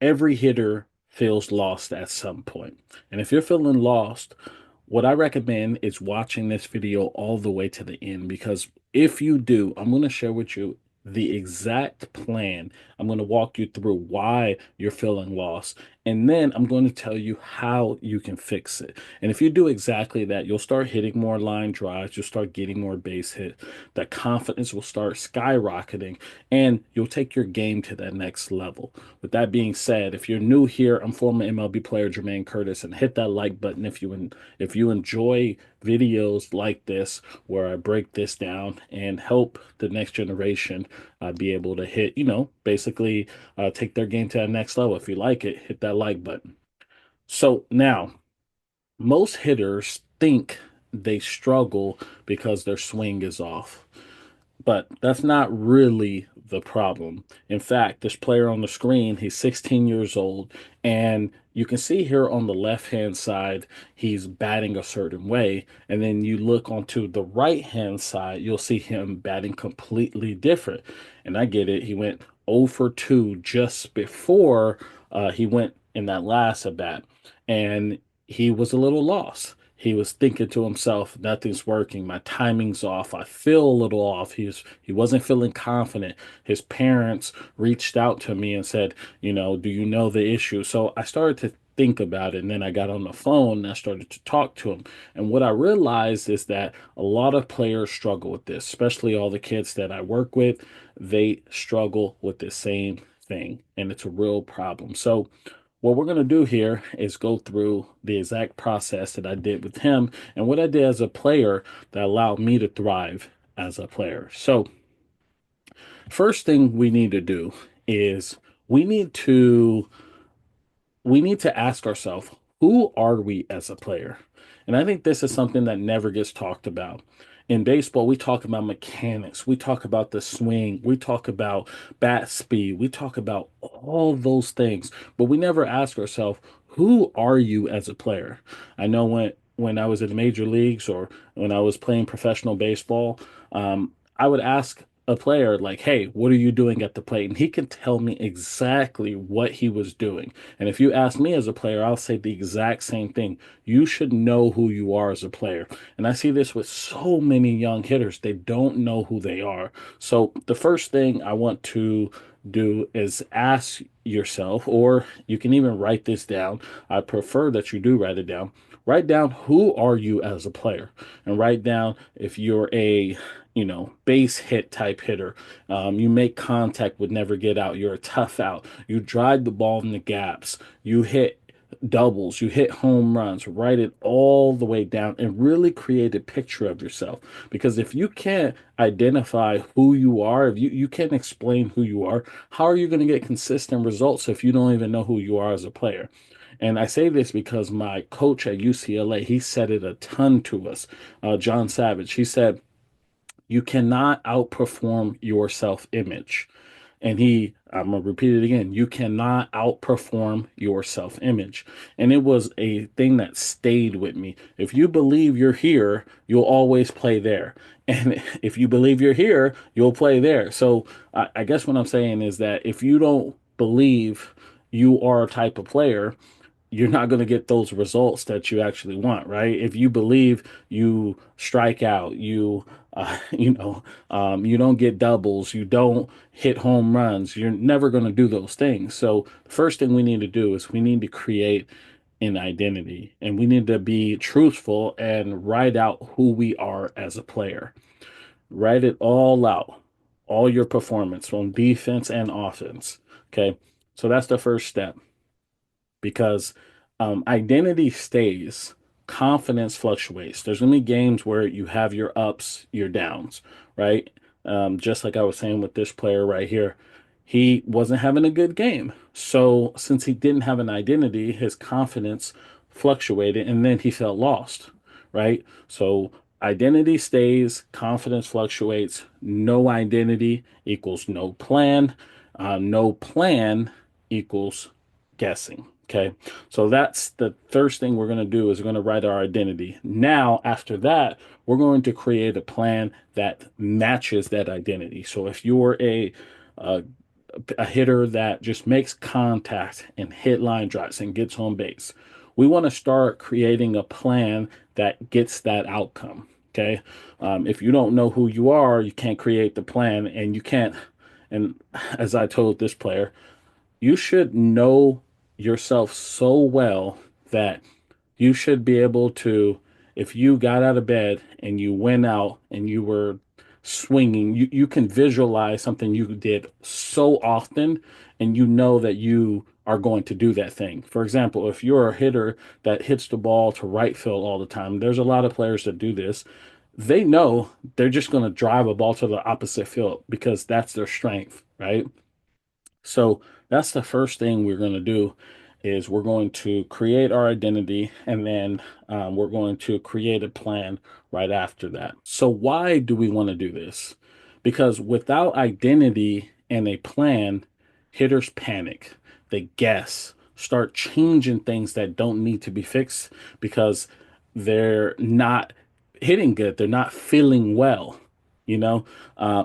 Every hitter feels lost at some point. And if you're feeling lost, what I recommend is watching this video all the way to the end because if you do, I'm going to share with you the exact plan. I'm going to walk you through why you're feeling lost. And then I'm going to tell you how you can fix it. And if you do exactly that, you'll start hitting more line drives, you'll start getting more base hit. That confidence will start skyrocketing and you'll take your game to that next level. With that being said, if you're new here, I'm former MLB player Jermaine Curtis, and hit that like button if you enjoy videos like this where I break this down and help the next generation be able to hit, basically take their game to that next level. If you like it, hit that like button. So now, most hitters think they struggle because their swing is off. But that's not really the problem. In fact, this player on the screen, he's 16 years old, and you can see here on the left-hand side, he's batting a certain way. And then you look onto the right-hand side, you'll see him batting completely different. And I get it. He went 0 for 2 just before he went in that last at bat. And he was a little lost. He was thinking to himself, nothing's working. My timing's off. I feel a little off. He wasn't feeling confident. His parents reached out to me and said, do you know the issue? So I started to think about it. And then I got on the phone and I started to talk to him. And what I realized is that a lot of players struggle with this, especially all the kids that I work with. They struggle with the same thing. And it's a real problem. So what we're going to do here is go through the exact process that I did with him and what I did as a player that allowed me to thrive as a player. So, first thing we need to do is we need to we need to ask ourselves, who are we as a player? And I think this is something that never gets talked about. In baseball, we talk about mechanics, we talk about the swing, we talk about bat speed, we talk about all those things, but we never ask ourselves, who are you as a player? I know when I was in the major leagues or when I was playing professional baseball, I would ask a player like, "Hey, what are you doing at the plate?" And he can tell me exactly what he was doing. And if you ask me as a player, I'll say the exact same thing. You should know who you are as a player. And I see this with so many young hitters. They don't know who they are. So the first thing I want to do is ask yourself, or you can even write this down. I prefer that you do write it down. Write down who are you as a player, and write down if you're a base hit type hitter. You make contact, would never get out. You're a tough out. You drive the ball in the gaps. You hit doubles. You hit home runs. Write it all the way down and really create a picture of yourself. Because if you can't identify who you are, if you can't explain who you are, how are you going to get consistent results if you don't even know who you are as a player? And I say this because my coach at UCLA, he said it a ton to us, John Savage. He said, you cannot outperform your self image. And I'm going to repeat it again. You cannot outperform your self image. And it was a thing that stayed with me. If you believe you're here, you'll always play there. And if you believe you're here, you'll play there. So I guess what I'm saying is that if you don't believe you are a type of player, you're not going to get those results that you actually want, right? If you believe you strike out, you don't get doubles, you don't hit home runs, you're never going to do those things. So the first thing we need to do is we need to create an identity and we need to be truthful and write out who we are as a player. Write it all out, all your performance on defense and offense. Okay. So that's the first step because identity stays, confidence fluctuates. There's going to be games where you have your ups, your downs, right? Just like I was saying with this player right here, he wasn't having a good game. So since he didn't have an identity, his confidence fluctuated and then he felt lost, right? So identity stays, confidence fluctuates. No identity equals no plan. No plan equals guessing. Okay. So that's the first thing we're going to do is we're going to write our identity. Now, after that, we're going to create a plan that matches that identity. So if you're a a hitter that just makes contact and hit line drives and gets home base. We want to start creating a plan that gets that outcome. Okay. If you don't know who you are, you can't create the plan and you can't. And as I told this player, you should know yourself so well that you should be able to, if you got out of bed and you went out and you were swinging, you can visualize something you did so often and you know that you are going to do that thing. For example, if you're a hitter that hits the ball to right field all the time, there's a lot of players that do this. They know they're just going to drive a ball to the opposite field because that's their strength, right? So that's the first thing we're going to do is we're going to create our identity and then we're going to create a plan right after that. So why do we want to do this? Because without identity and a plan, hitters panic. They guess, start changing things that don't need to be fixed because they're not hitting good. They're not feeling well, you know?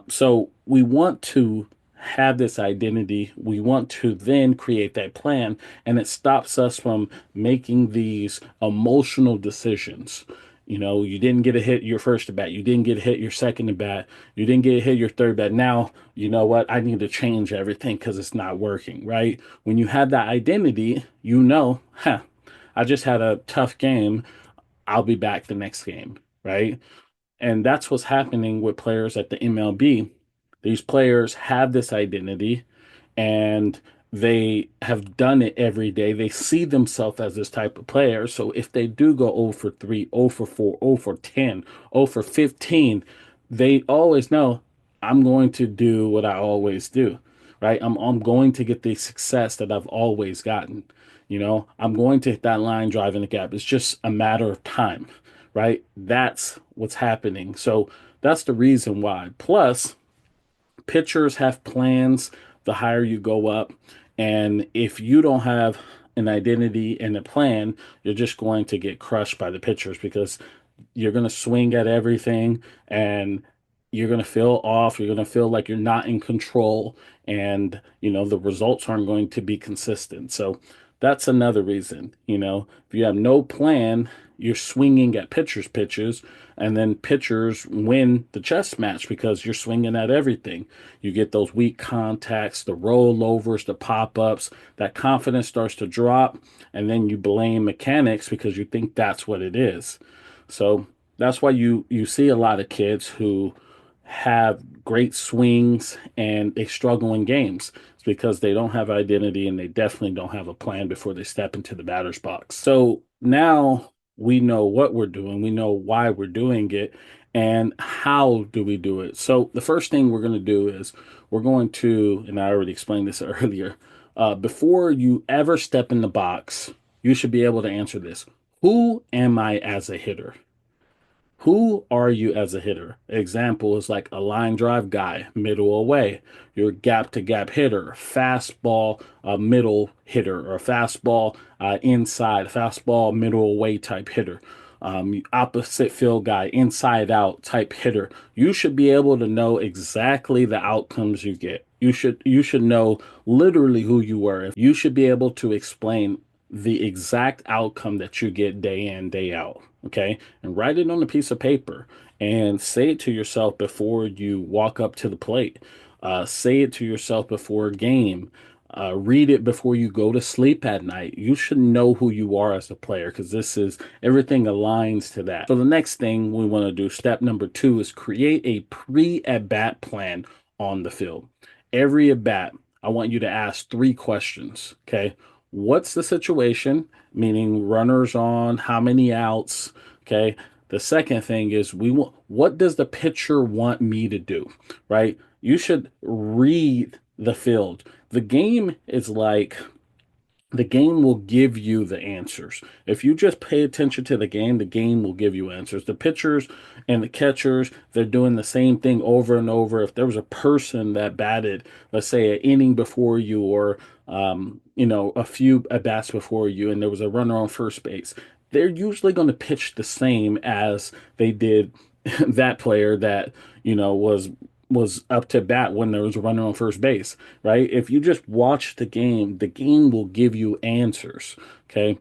So we want to have this identity. We want to then create that plan, and it stops us from making these emotional decisions. You know, you didn't get a hit your first at bat. You didn't get a hit your second at bat. You didn't get a hit your third bat. Now, you know what? I need to change everything because it's not working, right? When you have that identity, you know, I just had a tough game. I'll be back the next game, right? And that's what's happening with players at the MLB. These players have this identity and they have done it every day. They see themselves as this type of player. So if they do go 0 for 3, 0 for 4, 0 for 10, 0 for 15, they always know I'm going to do what I always do, right? I'm going to get the success that I've always gotten. You know, I'm going to hit that line drive in the gap. It's just a matter of time, right? That's what's happening. So that's the reason why. Plus, pitchers have plans the higher you go up. And if you don't have an identity and a plan, you're just going to get crushed by the pitchers because you're going to swing at everything and you're going to feel off. You're going to feel like you're not in control and, you know, the results aren't going to be consistent. So that's another reason, you know, if you have no plan, you're swinging at pitchers' pitches and then pitchers win the chess match because you're swinging at everything. You get those weak contacts, the rollovers, the pop-ups, that confidence starts to drop, and then you blame mechanics because you think that's what it is. So that's why you see a lot of kids who have great swings and they struggle in games. It's because they don't have identity and they definitely don't have a plan before they step into the batter's box. So now we know what we're doing, we know why we're doing it, and how do we do it. So the first thing we're going to do is we're going to, and I already explained this earlier, before you ever step in the box, you should be able to answer this. Who am I as a hitter? Who are you as a hitter? Example is like a line drive guy, middle away. Your gap to gap hitter, fastball middle hitter, or fastball inside, fastball middle away type hitter. Opposite field guy, inside out type hitter. You should be able to know exactly the outcomes you get. You should know literally who you were. You should be able to explain the exact outcome that you get day in, day out. Okay. And write it on a piece of paper and say it to yourself before you walk up to the plate. Say it to yourself before a game. Read it before you go to sleep at night. You should know who you are as a player because this is everything aligns to that. So the next thing we want to do, step number 2, is create a pre-at-bat plan on the field. Every at bat, I want you to ask 3 questions. Okay. What's the situation? Meaning runners on, how many outs? Okay. The second thing is what does the pitcher want me to do? Right? You should read the field. The game will give you the answers. If you just pay attention to the game will give you answers. The pitchers and the catchers, they're doing the same thing over and over. If there was a person that batted, let's say an inning before you or a few at bats before you, and there was a runner on first base, they're usually going to pitch the same as they did that player that, was was up to bat when there was a runner on first base, right? If you just watch the game will give you answers. Okay.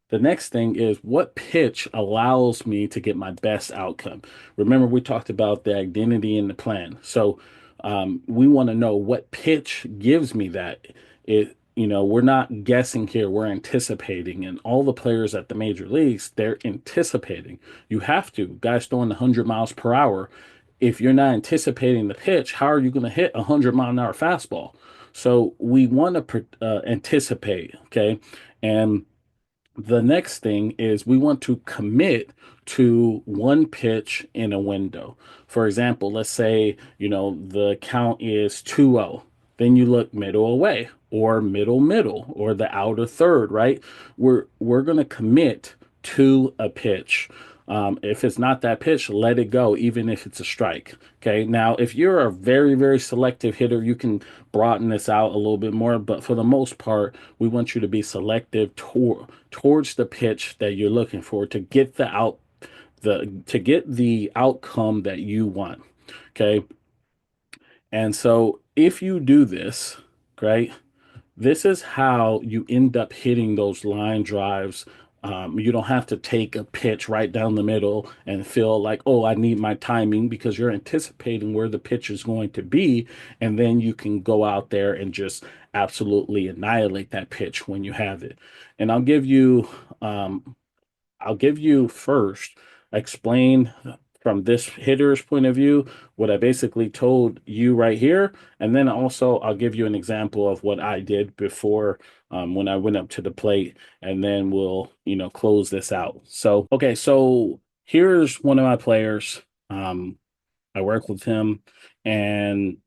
The next thing is what pitch allows me to get my best outcome. Remember, we talked about the identity and the plan. So we want to know what pitch gives me that. We're not guessing here, we're anticipating. And all the players at the major leagues, they're anticipating. You have to. Guys throwing 100 miles per hour. If you're not anticipating the pitch, how are you going to hit a 100-mile-an-hour fastball? So we want to anticipate, okay? And the next thing is we want to commit to one pitch in a window. For example, let's say, the count is 2-0. Then you look middle away or middle or the outer third, right? We're going to commit to a pitch. If it's not that pitch, let it go, even if it's a strike. Okay. Now, if you're a very, very selective hitter, you can broaden this out a little bit more. But for the most part, we want you to be selective towards the pitch that you're looking for to get the outcome that you want. Okay. And so if you do this, right, this is how you end up hitting those line drives. You don't have to take a pitch right down the middle and feel like, oh, I need my timing, because you're anticipating where the pitch is going to be. And then you can go out there and just absolutely annihilate that pitch when you have it. And um, I'll give you first, explain from this hitter's point of view what I basically told you right here. And then also I'll give you an example of what I did before when I went up to the plate, and then we'll, close this out. So, okay, so here's one of my players. I work with him, and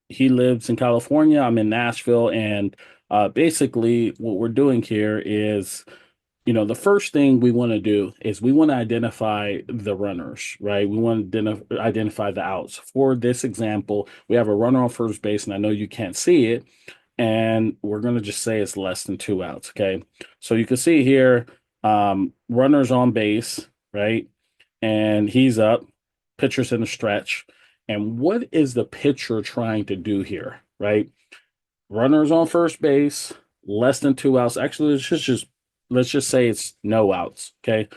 he lives in California. I'm in Nashville, and basically what we're doing here is, the first thing we want to do is we want to identify the runners, right? We want to identify the outs. For this example, we have a runner on first base, and I know you can't see it, and we're going to just say it's less than 2 outs, okay? So you can see here, runners on base, right? And he's up, pitcher's in a stretch. And what is the pitcher trying to do here, right? Runners on first base, less than 2 outs. Actually, let's just say it's no outs. Okay.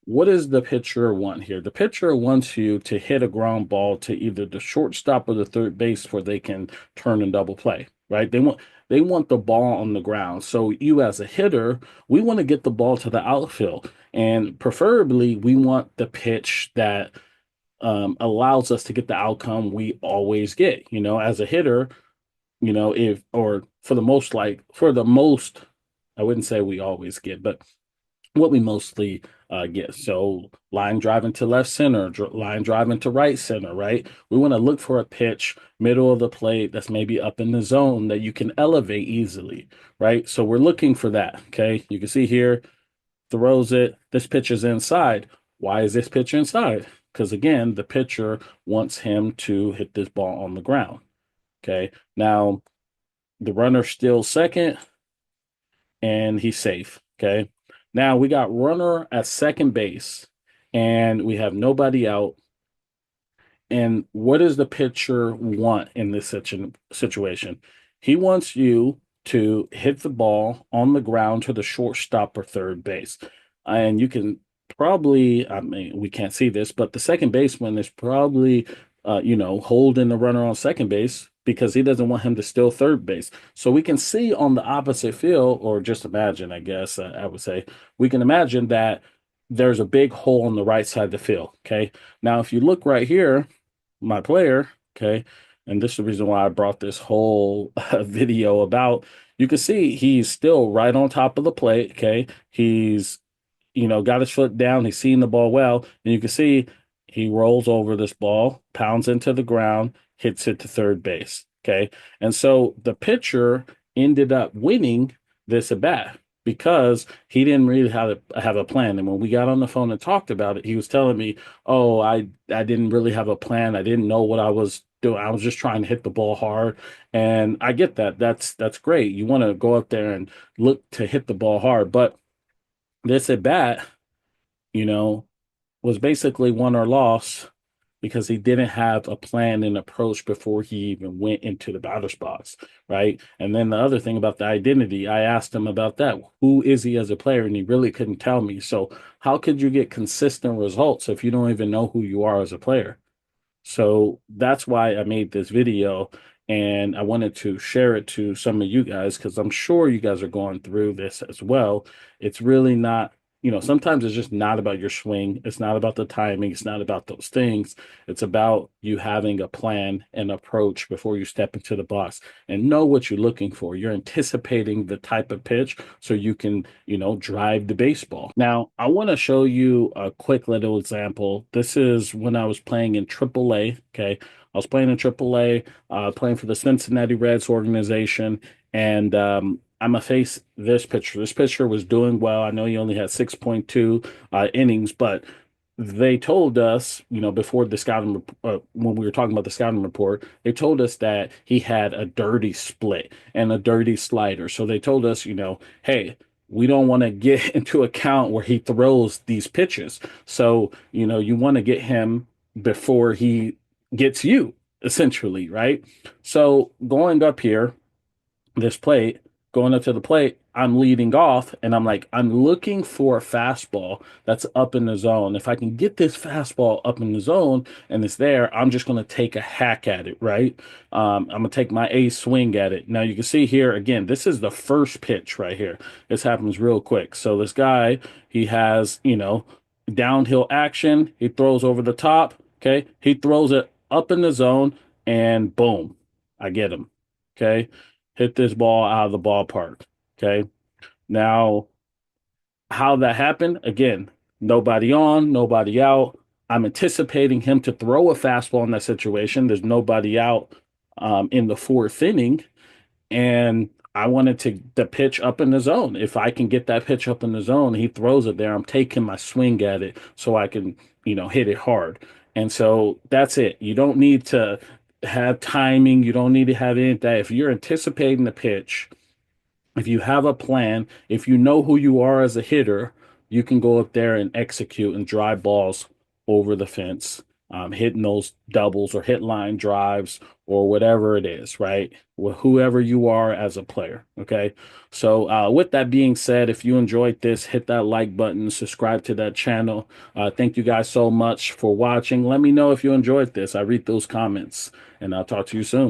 What does the pitcher want here? The pitcher wants you to hit a ground ball to either the shortstop or the third base where they can turn and double play, right? They want the ball on the ground. So you as a hitter, we want to get the ball to the outfield. And preferably we want the pitch that allows us to get the outcome we always get. As a hitter, if or for the most, I wouldn't say we always get, but what we mostly get. So line driving to left center, line driving to right center, right? We want to look for a pitch middle of the plate that's maybe up in the zone that you can elevate easily, right? So we're looking for that. Okay. You can see here, throws it. This pitch is inside. Why is this pitch inside? Because again, the pitcher wants him to hit this ball on the ground. Okay. Now, the runner still second, and he's safe. Okay. Now we got runner at second base, and we have nobody out. And what does the pitcher want in this situation? He wants you to hit the ball on the ground to the shortstop or third base. And you can probably, I mean, we can't see this, but the second baseman is probably, holding the runner on second base because he doesn't want him to steal third base. So we can see on the opposite field, or just imagine, I guess, I would say, we can imagine that there's a big hole on the right side of the field. Okay. Now, if you look right here, my player, okay, and this is the reason why I brought this whole video about, you can see he's still right on top of the plate, okay? He's, got his foot down, he's seeing the ball well, and you can see he rolls over this ball, pounds into the ground, hits it to third base, okay? And so the pitcher ended up winning this at bat because he didn't really have a plan. And when we got on the phone and talked about it, he was telling me, "Oh, I didn't really have a plan. I didn't know what I was doing. I was just trying to hit the ball hard." And I get that. That's great. You want to go up there and look to hit the ball hard, but this at bat, you know, was basically won or lost because he didn't have a plan and approach before he even went into the batter's box, right? And then the other thing about the identity, I asked him about that. Who is he as a player? And he really couldn't tell me. So how could you get consistent results if you don't even know who you are as a player? So that's why I made this video, and I wanted to share it to some of you guys because I'm sure you guys are going through this as well. It's really not, sometimes it's just not about your swing. It's not about the timing. It's not about those things. It's about you having a plan and approach before you step into the box and know what you're looking for. You're anticipating the type of pitch so you can, drive the baseball. Now, I want to show you a quick little example. This is when I was playing in AAA. Okay. I was playing in AAA, playing for the Cincinnati Reds organization, and I'm gonna face this pitcher. This pitcher was doing well. I know he only had 6.2 innings, but they told us, before the scouting, when we were talking about the scouting report, they told us that he had a dirty split and a dirty slider. So they told us, hey, we don't want to get into account where he throws these pitches. So, you want to get him before he gets you, essentially, right? So going up here, this plate, going up to the plate, I'm leading off and I'm like, I'm looking for a fastball that's up in the zone. If I can get this fastball up in the zone and it's there, I'm just going to take a hack at it, right? I'm going to take my A swing at it. Now you can see here, again, this is the first pitch right here. This happens real quick. So this guy, he has, downhill action. He throws over the top. Okay. He throws it up in the zone and boom, I get him. Okay, hit this ball out of the ballpark. Okay. Now, how that happened, again, nobody on, nobody out. I'm anticipating him to throw a fastball in that situation. There's nobody out in the fourth inning. And I wanted to the pitch up in the zone. If I can get that pitch up in the zone, he throws it there. I'm taking my swing at it so I can, hit it hard. And so that's it. You don't need to have timing. You don't need to have any of that. If you're anticipating the pitch, if you have a plan, if you know who you are as a hitter, you can go up there and execute and drive balls over the fence, hitting those doubles or hit line drives or whatever it is, right? Whoever you are as a player. Okay. So, with that being said, if you enjoyed this, hit that like button, subscribe to that channel. Thank you guys so much for watching. Let me know if you enjoyed this. I read those comments, and I'll talk to you soon.